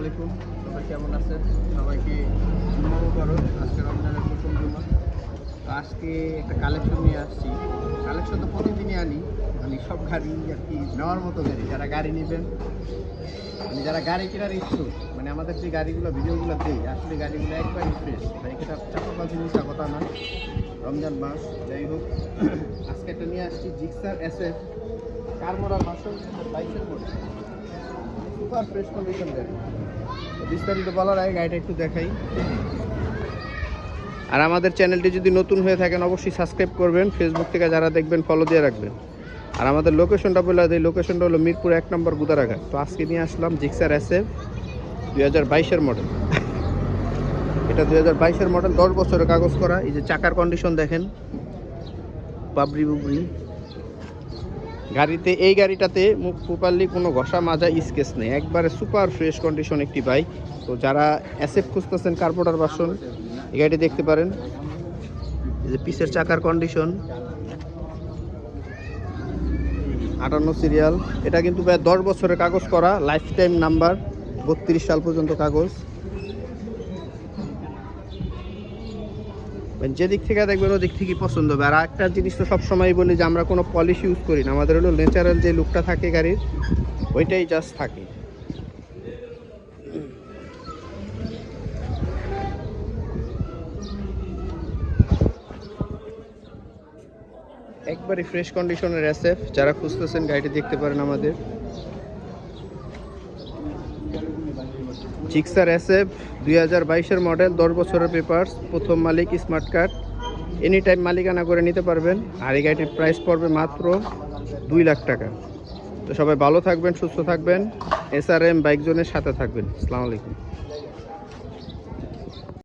আলাইকুম, সবাই কেমন আছেন? সবাইকে জুম্মা মুবারক। আজকে রমজানের প্রথম জুম্মা। তো আজকে একটা কালেকশন নিয়ে আসছি। কালেকশন তো প্রতিদিনই আনি, মানে সব গাড়ি আর কি নেওয়ার মতো গাড়ি। যারা গাড়ি নেবেন, মানে যারা গাড়ি কেনার ইচ্ছুক, মানে আমাদের যে গাড়িগুলো ভিডিওগুলো দেই, আসলে গাড়িগুলো একবারই ফ্রেশ। মানে এটা চাপাবাজি মিশা কথা না। রমজান মাস, যাই হোক আজকে একটা নিয়ে আসছি জিক্সার SF কার মডেল ভার্সন 22-এর মডেল, সুপার ফ্রেশ কন্ডিশন গাড়ি। তো বিস্তারিত বলার আগে গাড়িটা একটু দেখাই। আর আমাদের চ্যানেলটি যদি নতুন হয়ে থাকেন অবশ্যই সাবস্ক্রাইব করবেন। ফেসবুক থেকে যারা দেখবেন ফলো দিয়ে রাখবেন। আর আমাদের লোকেশনটা বলে দিই, লোকেশনটা হলো মিরপুর 1 নম্বর গুদারাঘাট। তো আজকে নিয়ে আসলাম জিক্সার SF 2022-এর মডেল। এটা 2022-এর মডেল, 10 বছরের কাগজ করা। এই যে চাকার কন্ডিশন দেখেন, বাবরি বুবরি গাড়িতে। এই গাড়িটাতে মুখ প্রপারলি কোনো ঘষা মাজা স্কেচ নেই, একবারে সুপার ফ্রেশ কন্ডিশন একটি বাইক। তো যারা SF খুঁজতেছেন কার্বোরেটর ভার্সন, এই গাড়িটি দেখতে পারেন। এই যে পিসের চাকার কন্ডিশন, 58 সিরিয়াল। এটা কিন্তু প্রায় 10 বছরের কাগজ করা, লাইফ টাইম নাম্বার, 32 সাল পর্যন্ত কাগজ। যেদিক থেকে দেখবেন ওদিক থেকেই পছন্দ হবে। আর একটা জিনিস তো সবসময় বলি যে আমরা কোনো পলিশ ইউজ করি না, আমাদের হলো ন্যাচারাল যে লুকটা থাকে গাড়ির, ওইটাই জাস্ট থাকে। একবারই ফ্রেশ কন্ডিশনের SF, যারা খুঁজতেছেন গাড়িটি দেখতে পারেন আমাদের। জিক্সার SF 2022-এর মডেল, 10 বছরের পেপারস, প্রথম মালিক, স্মার্ট কার্ড, এনি টাইম মালিকানা করে নিতে পারবেন। আর এই গাড়িটির প্রাইস পড়বে মাত্র 2 লাখ টাকা। তো সবাই ভালো থাকবেন, সুস্থ থাকবেন, SRM বাইক জোনের সাথে থাকবেন। আসসালামু আলাইকুম।